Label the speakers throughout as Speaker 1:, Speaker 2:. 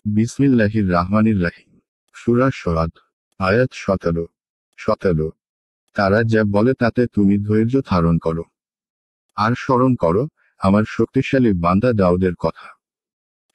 Speaker 1: বিসমিল্লাহির রাহমানির রাহিম। সূরা সওয়াদ। আয়াত 17। তারা যা বলে তাতে তুমি ধৈর্য ধারণ করো। আর স্মরণ করো আমার শক্তিশালী বান্দা দাউদের কথা।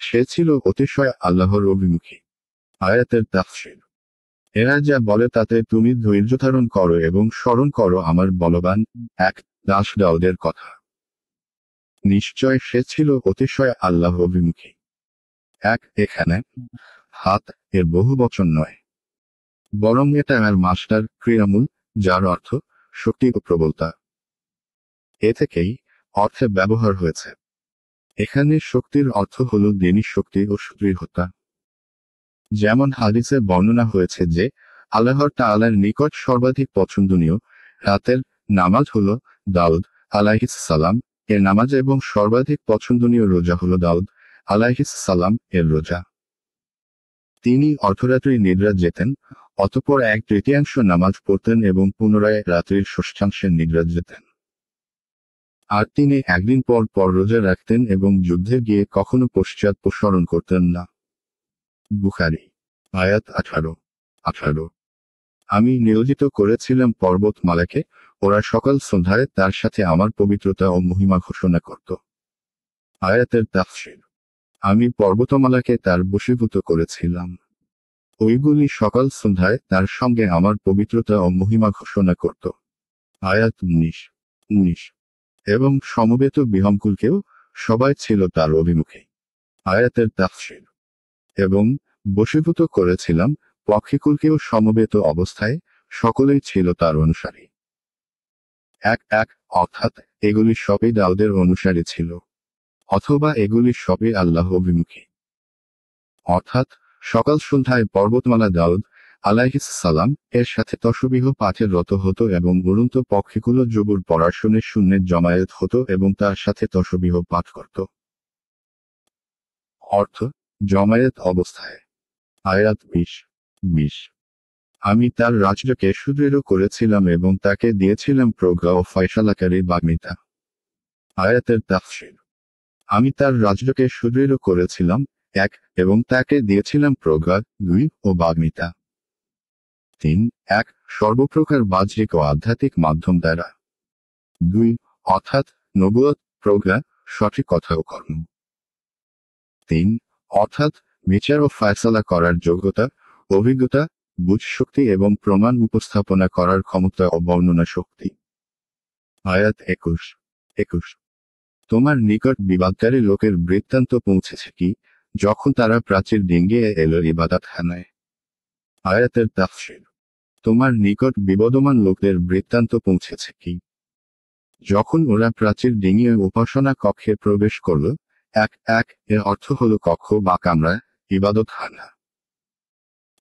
Speaker 1: সে ছিল অতিশয় আল্লাহর অভিমুখী। আয়াতের তাফসীর। এরা যা বলে তাতে তুমি ধৈর্য ধারণ করো এবং স্মরণ করো আমার বলবান এক দাস দাউদের কথা। নিশ্চয় সে ছিল অতিশয় আল্লাহ অভিমুখী। এখানে হাত এর বহু বচন নয়, বরং এটা আর মাস্টার ক্রিয়ামূল, যার অর্থ শক্তি ও প্রবলতা। এ থেকেই অর্থে ব্যবহার হয়েছে। এখানে শক্তির অর্থ হল দিনী শক্তি ও সুদৃঢ়তা। যেমন হাদিসে বর্ণনা হয়েছে যে আল্লাহর তাআলার নিকট সর্বাধিক পছন্দনীয় রাতের নামাজ হল দাউদ আলাইহিস সালাম এর নামাজ এবং সর্বাধিক পছন্দনীয় রোজা হল দাউদ আলাইহিস সালাম এর রোজা। তিনি অর্ধরাত্রি নিদ্রা যেতেন, অতঃপর 1/3 নামাজ পড়তেন এবং পুনরায় রাত্রির ষষ্ঠাংশে নিদ্রা যেতেন। আর তিনি একদিন পর পর রোজা রাখতেন এবং যুদ্ধে গিয়ে কখনো পশ্চাৎপসরণ করতেন না। বুখারী। আয়াত 18। আমি নিয়োজিত করেছিলাম পর্বতমালাকে, ওরা সকাল সন্ধ্যায় তার সাথে আমার পবিত্রতা ও মহিমা ঘোষণা করত। আয়াতের তাফসীর। আমি পর্বতমালাকে তার বশীভূত করেছিলাম। ওইগুলি সকাল সন্ধ্যায় তার সঙ্গে আমার পবিত্রতা ও মহিমা ঘোষণা করত। আয়াত 19। এবং সমবেত বিহঙ্কুলকেও, সবাই ছিল তার অভিমুখে। আয়াতের তাফসীর। এবং বশীভূত করেছিলাম পক্ষীকুলকেও সমবেত অবস্থায়, সকলেই ছিল তার অনুসারী। অর্থাৎ এগুলি সবই দাউদের অনুসারী ছিল, অথবা এগুলি সবই আল্লাহ অভিমুখী। অর্থাৎ সকাল সন্ধ্যায় পর্বতমালা দাউদ আলাইহিস সালাম এর সাথে তসবিহ পাঠে রত হতো এবং উড়ন্ত পক্ষীগুলো জবুর পড়ার শুনে শূন্যে জমায়েত হতো এবং তার সাথে তসবিহ পাঠ করত। অর্থ জমায়েত অবস্থায়। আয়াত 20। আমি তার রাজ্যকে সুদৃঢ় করেছিলাম এবং তাকে দিয়েছিলাম প্রজ্ঞা ও ফয়সালাকারী বাগ্মিতা। আয়াতের তাফসীর। আমি তার রাজ্যকে সুদৃঢ় করেছিলাম এবং তাকে দিয়েছিলাম প্রজ্ঞা 2 ও বাগ্মিতা 3 সর্বপ্রকার বাহ্যিক ও আধ্যাত্মিক মাধ্যম দ্বারা 2 অর্থাৎ নবুয়ত, প্রজ্ঞা, সঠিক কথা ও কর্ম 3 অর্থাৎ বিচার ও ফয়সালা করার যোগ্যতা, অভিজ্ঞতা, বুঝশক্তি এবং প্রমাণ উপস্থাপনা করার ক্ষমতা ও বর্ণনা শক্তি। আয়াত 21। তোমার নিকট বিবাদকারী লোকের বৃত্তান্ত পৌঁছেছে কি, যখন তারা প্রাচীর ডিঙ্গিয়ে এলো ইবাদতখানায়? আয়াতের তাফসীর। তোমার নিকট বিবদমান লোকদের বৃত্তান্ত পৌঁছেছে কি, যখন ওরা প্রাচীর ডিঙ্গিয়ে উপাসনা কক্ষে প্রবেশ করল। এর অর্থ হল কক্ষ বা কামরা, ইবাদতখানা,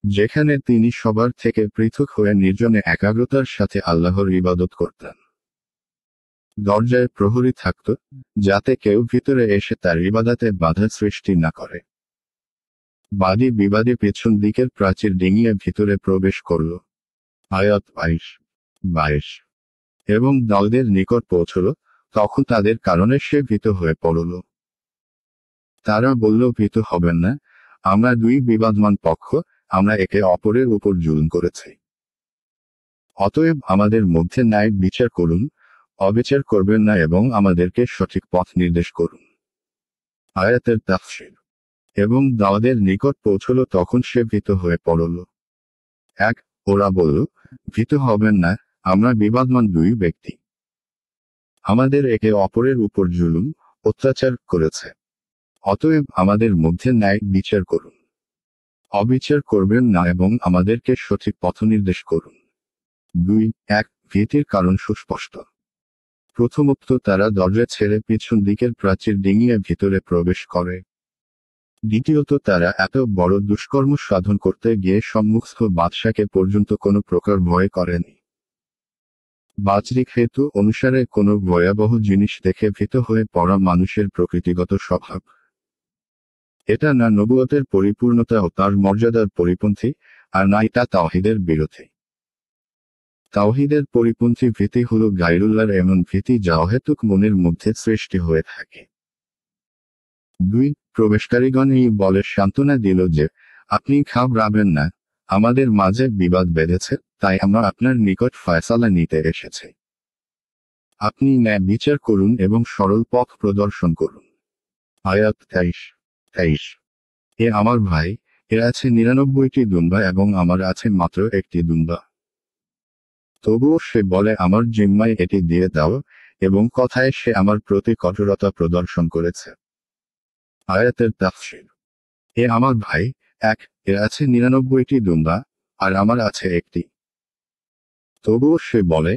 Speaker 1: যেখানে তিনি সবার থেকে পৃথক হয়ে নির্জনে একাগ্রতার সাথে আল্লাহর ইবাদত করতেন। দরজায় প্রহরী থাকত, যাতে কেউ ভিতরে এসে তার ইবাদতে বাধা সৃষ্টি না করে। বাদী বিবাদী পেছন দিকের প্রাচীর ডিঙিয়ে ভিতরে প্রবেশ করল। আয়াত 22। এবং দাউদের নিকট পৌঁছল, তখন তাদের কারণে সে ভীত হয়ে পড়ল। তারা বলল, ভীত হবেন না, আমরা 2 বিবাদমান পক্ষ, আমরা একে অপরের উপর জুলুম করেছি। অতএব আমাদের মধ্যে ন্যায় বিচার করুন, অবিচার করবেন না এবং আমাদেরকে সঠিক পথ নির্দেশ করুন। আয়াতের তাফসীর। এবং দাউদের নিকট পৌঁছল তখন সে ভীত হয়ে পড়ল। ওরা বলল, ভীত হবেন না, আমরা বিবাদমান 2 ব্যক্তি, আমাদের একে অপরের উপর জুলুম, অত্যাচার করেছে। অতএব আমাদের মধ্যে ন্যায় বিচার করুন, অবিচার করবেন না এবং আমাদেরকে সঠিক পথ নির্দেশ করুন। 2 ভীতির কারণ সুস্পষ্ট। প্রথমত তারা দরজা ছেড়ে পিছন দিকের প্রাচীর ডিঙিয়ে ভিতরে প্রবেশ করে। দ্বিতীয়ত তারা এত বড় দুষ্কর্ম সাধন করতে গিয়ে সম্মুখস্থ বাদশাকে পর্যন্ত কোনো প্রকার ভয় করেনি। বাহ্যিক হেতু অনুসারে কোনো ভয়াবহ জিনিস দেখে ভীত হয়ে পড়া মানুষের প্রকৃতিগত স্বভাব। এটা না নবুয়তের পরিপূর্ণতা ও তার মর্যাদার পরিপন্থী, আর না এটা তাওহীদের বিরোধী। তাওহীদের পরিপন্থী ভীতি হল গায়রুল্লাহর এমন ভীতি যা অহেতুক মনের মধ্যে সৃষ্টি হয়ে থাকে। 2 প্রবেশকারীগণ এই বলে সান্ত্বনা দিল যে, আপনি ঘাবড়াবেন না, আমাদের মাঝে বিবাদ বেঁধেছে, তাই আমরা আপনার নিকট ফয়সালা নিতে এসেছি। আপনি ন্যায় বিচার করুন এবং সরল পথ প্রদর্শন করুন। আয়াত 23। এ আমার ভাই, এর আছে 99টি দুম্বা এবং আমার আছে মাত্র একটি দুম্বা। তবুও সে বলে আমার জিম্মায় এটি দিয়ে দাও, এবং কথায় সে আমার প্রতি কঠোরতা প্রদর্শন করেছে। আয়াতের তাফসীর। এ আমার ভাই, এর আছে 99টি দুম্বা, আর আমার আছে একটি। তবুও সে বলে,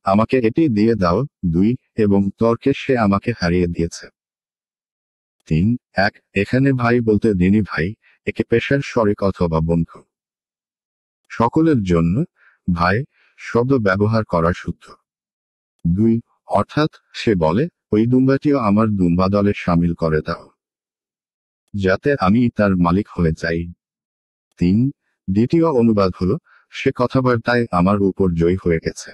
Speaker 1: আমাকে এটি দিয়ে দাও। 2 এবং তর্কে সে আমাকে হারিয়ে দিয়েছে। 3 এখানে ভাই বলতে দিনী ভাই, একে পেশার শরিক অথবা বন্ধু। সকলের জন্য ভাই শব্দ ব্যবহার করা শুদ্ধ। 2 অর্থাৎ সে বলে, ওই দুম্বাটিও আমার দুম্বা দলে শামিল করে দাও, যাতে আমি তার মালিক হয়ে যাই। 3 দ্বিতীয় অনুবাদ হলো, সে কথাবার্তায় আমার উপর জয়ী হয়ে গেছে।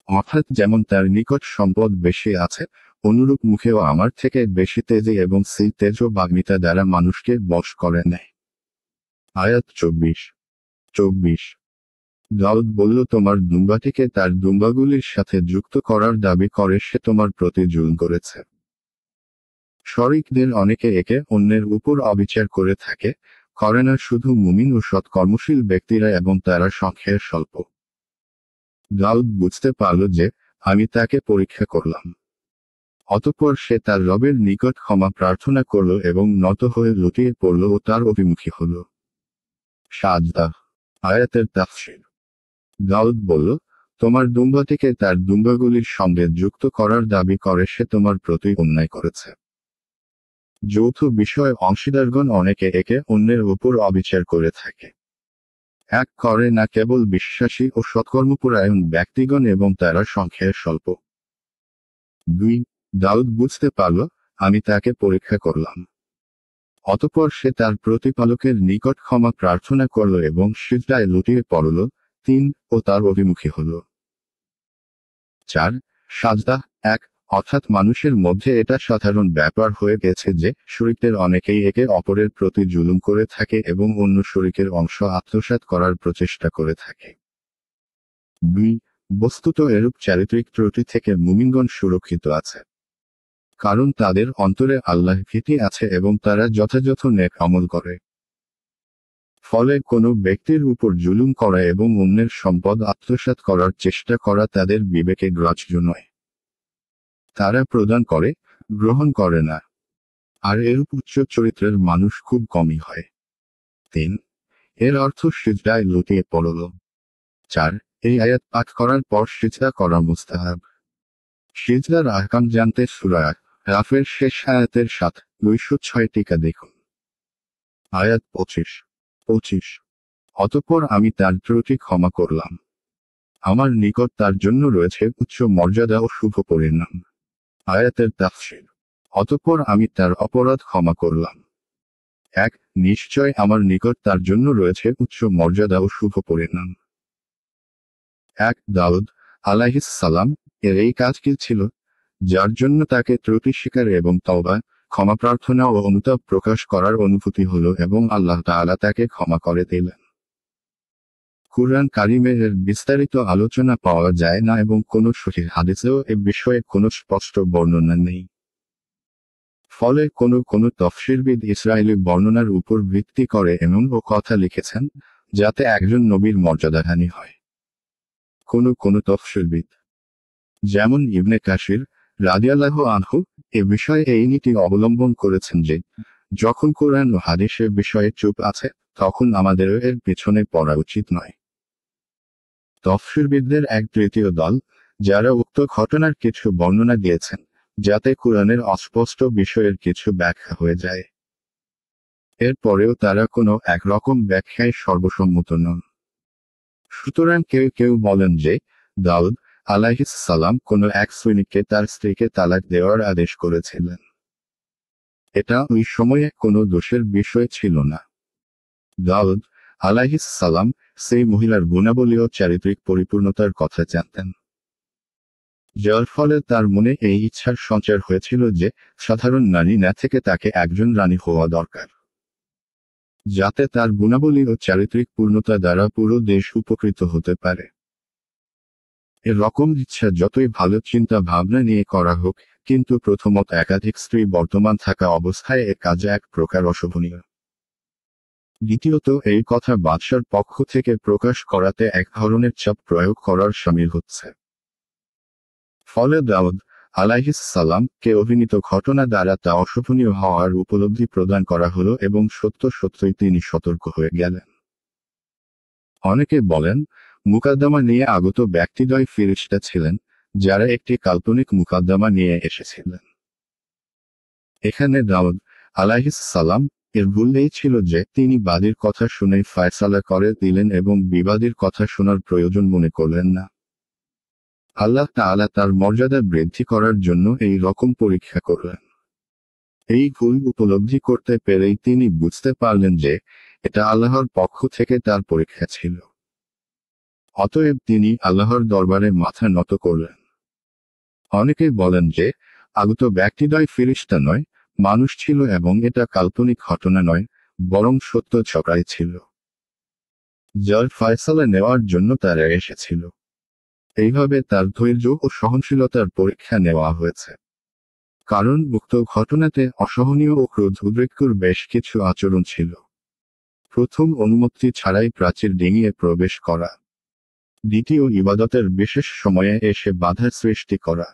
Speaker 1: অর্থাৎ যেমন তার নিকট সম্পদ বেশি আছে, অনুরূপ মুখেও আমার থেকে বেশি তেজে এবং সেই তেজ ও বাগ্মিতা দ্বারা মানুষকে বশ করে নেয়। আয়াত 24। দাউদ বলল, তোমার দুম্বাটিকে তার দুম্বাগুলির সাথে যুক্ত করার দাবি করে সে তোমার প্রতি জুলুম করেছে। শরিকদের অনেকে একে অন্যের উপর অবিচার করে থাকে, করে না শুধু মুমিন ও সৎকর্মশীল ব্যক্তিরা, এবং তারা সংখ্যায় স্বল্প। দাউদ বুঝতে পারল যে, আমি তাকে পরীক্ষা করলাম। অতঃপর সে তার রবের নিকট ক্ষমা প্রার্থনা করল এবং নত হয়ে লুটিয়ে পড়ল ও তার অভিমুখী হল। সাজদা। আয়াতের তাফসীর। দাউদ বলল, তোমার দুম্বাটিকে তার দুম্বাগুলির সঙ্গে যুক্ত করার দাবি করে সে তোমার প্রতি অন্যায় করেছে। যৌথ বিষয় অংশীদারগণ অনেকে একে অন্যের উপর অবিচার করে থাকে। করে না কেবল বিশ্বাসী ও সৎকর্মপরায়ণ ব্যক্তিগণ, এবং তারা সংখ্যায় স্বল্প। 2 দাউদ বুঝতে পারল, আমি তাকে পরীক্ষা করলাম। অতঃপর সে তার প্রতিপালকের নিকট ক্ষমা প্রার্থনা করল এবং সিজদায় লুটিয়ে পড়ল। 3 ও তার অভিমুখী হল। 4 সাজদা। অর্থাৎ মানুষের মধ্যে এটা সাধারণ ব্যাপার হয়ে গেছে যে, শরিকদের অনেকেই একে অপরের প্রতি জুলুম করে থাকে এবং অন্য শরিকের অংশ আত্মসাৎ করার প্রচেষ্টা করে থাকে। 2 বস্তুত এরূপ চারিত্রিক ত্রুটি থেকে মুমিনগণ সুরক্ষিত আছে, কারণ তাদের অন্তরে আল্লাহ ভীতি আছে এবং তারা যথাযথ নেক আমল করে। ফলে কোনো ব্যক্তির উপর জুলুম করা এবং অন্যের সম্পদ আত্মসাৎ করার চেষ্টা করা তাদের বিবেকে গ্রাহ্য নয়। তারা প্রদান করে, গ্রহণ করে না। আর এরূপ উচ্চ চরিত্রের মানুষ খুব কমই হয়। 3 এর অর্থ সিজদায় লুটিয়ে পড়ল। 4 এই আয়াত পাঠ করার পর সিজদা করা মুস্তাহাব। সিজদার আহকাম জানতে সূরা রাফের শেষ আয়াতের 206 টিকা দেখুন। আয়াত 25। অতঃপর আমি তার ত্রুটি ক্ষমা করলাম। আমার নিকট তার জন্য রয়েছে উচ্চ মর্যাদা ও শুভ পরিণাম। আয়াতের তাফসীর। অতঃপর আমি তার অপরাধ ক্ষমা করলাম। নিশ্চয় আমার নিকট তার জন্য রয়েছে উচ্চ মর্যাদা ও শুভ পরিণাম। দাউদ আলাইহিস সালাম এর এই কাজ কি ছিল, যার জন্য তাকে ত্রুটি স্বীকার এবং তওবা, ক্ষমা প্রার্থনা ও অনুতাপ প্রকাশ করার অনুভূতি হলো এবং আল্লাহ তাআলা তাকে ক্ষমা করে দিলেন। কুরআন কারিমে এর বিস্তারিত আলোচনা পাওয়া যায় না এবং কোনো সহিহ হাদিসেও এ বিষয়ে কোনো স্পষ্ট বর্ণনা নেই। ফলে কোনো তফসিরবিদ ইসরায়েলি বর্ণনার উপর ভিত্তি করে এমন কথা লিখেছেন, যাতে একজন নবীর মর্যাদাহানি হয়। কোনো তফসিরবিদ, যেমন ইবনে কাসির রাদিয়াল্লাহু আনহু, এ বিষয়ে এই নীতি অবলম্বন করেছেন যে, যখন কোরআন ও হাদিসের বিষয়ে চুপ আছে, তখন আমাদের এর পিছনে পড়া উচিত নয়। তফসিরবিদদের এক তৃতীয় দল, যারা উক্ত ঘটনার কিছু বর্ণনা দিয়েছেন, যাতে কোরআনের অস্পষ্ট বিষয়ের কিছু ব্যাখ্যা হয়ে যায়। এরপরেও তারা কোনো একরকম ব্যাখ্যায় সর্বসম্মত নন। সুতরাং কেউ বলেন যে, দাউদ আলাইহিস সালাম কোনো এক সৈনিককে তার স্ত্রীকে তালাক দেওয়ার আদেশ করেছিলেন। এটা ওই সময়ে কোনো দোষের বিষয় ছিল না। দাউদ আলাইহিস সালাম সেই মহিলার গুণাবলী ও চারিত্রিক পরিপূর্ণতার কথা জানতেন। যার ফলে তার মনে এই ইচ্ছার সঞ্চার হয়েছিল যে সাধারণ নারী না থেকে তাকে একজন রানী হওয়া দরকার, যাতে তার গুণাবলী ও চারিত্রিক পূর্ণতা দ্বারা পুরো দেশ উপকৃত হতে পারে। এরকম ইচ্ছা যতই ভালো চিন্তা ভাবনা নিয়ে করা হোক, কিন্তু প্রথমত একাধিক স্ত্রী বর্তমান থাকা অবস্থায় এ কাজ এক প্রকার অশোভনীয়। দ্বিতীয়ত এই কথা বাদশার পক্ষ থেকে প্রকাশ করাতে এক ধরনের চাপ প্রয়োগ করার শামিল হচ্ছে। ফলে দাউদ আলাইহিস সালাম কে অভিনীত ঘটনা দ্বারা তা অশোভনীয় হওয়ার উপলব্ধি প্রদান করা হলো এবং সত্য সত্যই তিনি সতর্ক হয়ে গেলেন। অনেকে বলেন, মুকাদ্দমা নিয়ে আগত ব্যক্তিদ্বয় ফেরেশতা ছিলেন, যারা একটি কাল্পনিক মুকাদ্দমা নিয়ে এসেছিলেন। এখানে দাউদ আলাইহিস সালাম এর ভুল এই ছিল যে তিনি বাদীর কথা শুনেই ফায়সালা করে দিলেন এবং বিবাদীর কথা শোনার প্রয়োজন মনে করলেন না। আল্লাহ তাআলা তার মর্যাদা বৃদ্ধি করার জন্য এই রকম পরীক্ষা করলেন। এই ভুল উপলব্ধি করতে পেরেই তিনি বুঝতে পারলেন যে এটা আল্লাহর পক্ষ থেকে তার পরীক্ষা ছিল। অতএব তিনি আল্লাহর দরবারে মাথা নত করলেন। অনেকে বলেন যে আগত ব্যক্তিদ্বয় ফেরেশতা নয়, মানুষ ছিল এবং এটা কাল্পনিক ঘটনা নয়, বরং সত্য ছকাই ছিল, যার ফয়সালা নেওয়ার জন্য তারা এসেছিল। এইভাবে তার ধৈর্য ও সহনশীলতার পরীক্ষা নেওয়া হয়েছে। কারণ উক্ত ঘটনাতে অসহনীয় ও ক্রোধ উদ্রেকর বেশ কিছু আচরণ ছিল। প্রথম, অনুমতি ছাড়াই প্রাচীর ডিঙিয়ে প্রবেশ করা। দ্বিতীয়, ইবাদতের বিশেষ সময়ে এসে বাধার সৃষ্টি করা।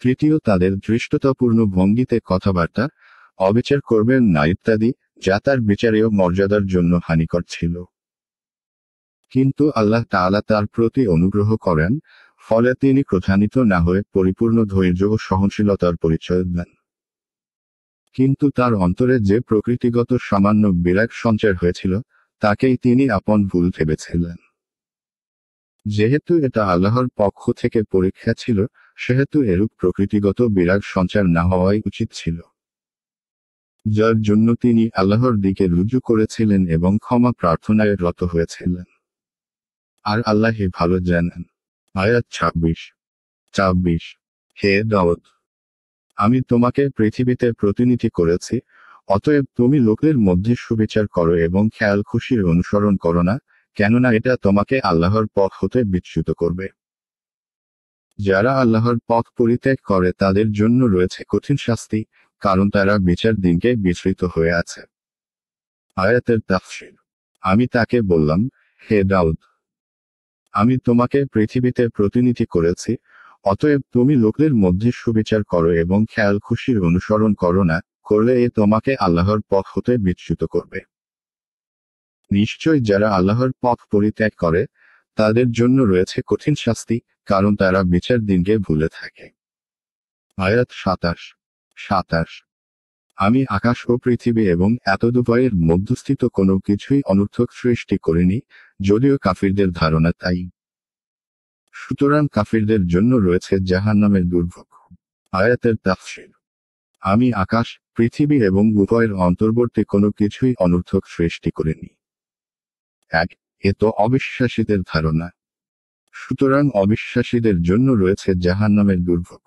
Speaker 1: তৃতীয়, তাদের ধৃষ্টতাপূর্ণ ভঙ্গিতে কথাবার্তা, অবিচার করবেন না ইত্যাদি, যা তার বিচারীয় মর্যাদার জন্য হানিকর ছিল। কিন্তু আল্লাহ তাআলা তার প্রতি অনুগ্রহ করেন, ফলে তিনি ক্রোধান্বিত না হয়ে পরিপূর্ণ ধৈর্য ও সহনশীলতার পরিচয় দেন। কিন্তু তার অন্তরে যে প্রকৃতিগত সামান্য বিরাগ সঞ্চার হয়েছিল, তাকেই তিনি আপন ভুল ভেবেছিলেন। যেহেতু এটা আল্লাহর পক্ষ থেকে পরীক্ষা ছিল, সেহেতু এরূপ প্রকৃতিগত বিরাগ সঞ্চার না হওয়াই উচিত ছিল। যার জন্য তিনি আল্লাহর দিকে রুজু করেছিলেন এবং ক্ষমা প্রার্থনায় রত হয়েছিলেন। আর আল্লাহই ভালো জানেন। আয়াত ২৬। হে দাউদ, আমি তোমাকে পৃথিবীতে প্রতিনিধি করেছি, অতএব তুমি লোকের মধ্যে সুবিচার করো এবং খেয়াল খুশির অনুসরণ করো না, কেননা এটা তোমাকে আল্লাহর পথ হতে বিচ্যুত করবে। যারা আল্লাহর পথ পরিত্যাগ করে তাদের জন্য রয়েছে কঠিন শাস্তি, কারণ তারা বিচার দিনকে বিস্মৃত হয়ে আছে। আয়াতের তাফসীর। আমি তাকে বললাম, হে দাউদ, আমি তোমাকে পৃথিবীতে প্রতিনিধি করেছি, অতএব তুমি লোকের মধ্যে সুবিচার করো এবং খেয়াল খুশির অনুসরণ করো না, করলে এ তোমাকে আল্লাহর পথ হতে বিচ্যুত করবে। নিশ্চয় যারা আল্লাহর পথ পরিত্যাগ করে তাদের জন্য রয়েছে কঠিন শাস্তি, কারণ তারা বিচার দিনকে ভুলে থাকে। আয়াত ২৭। আমি আকাশ ও পৃথিবী এবং এতদুভয়ের মধ্যস্থিত কোনো কিছুই অনর্থক সৃষ্টি করিনি, যদিও কাফিরদের ধারণা তাই। সুতরাং কাফিরদের জন্য রয়েছে জাহান্নামের দুর্ভোগ। আয়াতের তাফসীর। আমি আকাশ, পৃথিবী এবং উভয়ের অন্তর্বর্তী কোনো কিছুই অনর্থক সৃষ্টি করিনি। এ তো অবিশ্বাসীদের ধারণা। সুতরাং অবিশ্বাসীদের জন্য রয়েছে জাহান্নামের দুর্ভোগ।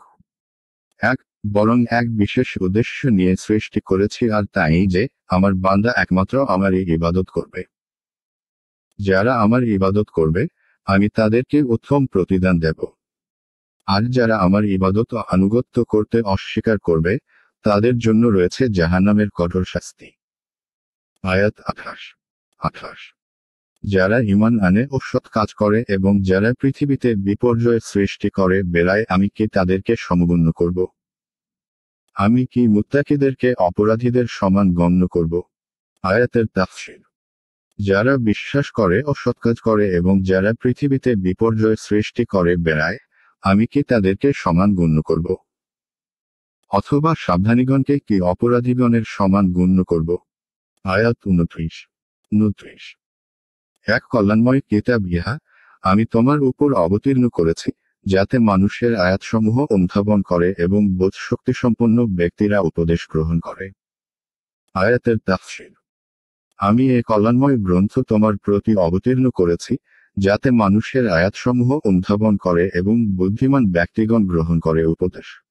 Speaker 1: বরং এক বিশেষ উদ্দেশ্য নিয়ে সৃষ্টি করেছি, আর তা এই যে আমার বান্দা একমাত্র আমারই ইবাদত করবে। যারা আমার ইবাদত করবে, আমি তাদেরকে উত্তম প্রতিদান দেব। আর যারা আমার ইবাদত ও আনুগত্য করতে অস্বীকার করবে, তাদের জন্য রয়েছে জাহান্নামের কঠোর শাস্তি। আয়াত ২৮। যারা ঈমান আনে ও সৎ কাজ করে এবং যারা পৃথিবীতে বিপর্যয় সৃষ্টি করে বেলায় আমি কি তাদেরকে সমগণ্য করব? আমি কি মুত্তাকিদেরকে অপরাধীদের সমান গণ্য করব? আয়াতের তাফসীর। যারা বিশ্বাস করে ও সৎ কাজ করে এবং যারা পৃথিবীতে বিপর্যয় সৃষ্টি করে বেড়ায়, আমি কি তাদেরকে সমান গণ্য করব? অথবা সাবধানীগণকে কি অপরাধীগণের সমান গণ্য করব? আয়াত ২৯। এক কল্যাণময় কিতাব ইহা আমি তোমার উপর অবতীর্ণ করেছি, যাতে মানুষের আয়াতসমূহ অনুধাবন করে এবং বোধশক্তিসম্পন্ন ব্যক্তিরা উপদেশ গ্রহণ করে। আয়াতের তাফসীর। আমি এ কল্যাণময় গ্রন্থ তোমার প্রতি অবতীর্ণ করেছি, যাতে মানুষের আয়াতসমূহ অনুধাবন করে এবং বুদ্ধিমান ব্যক্তিগণ গ্রহণ করে উপদেশ।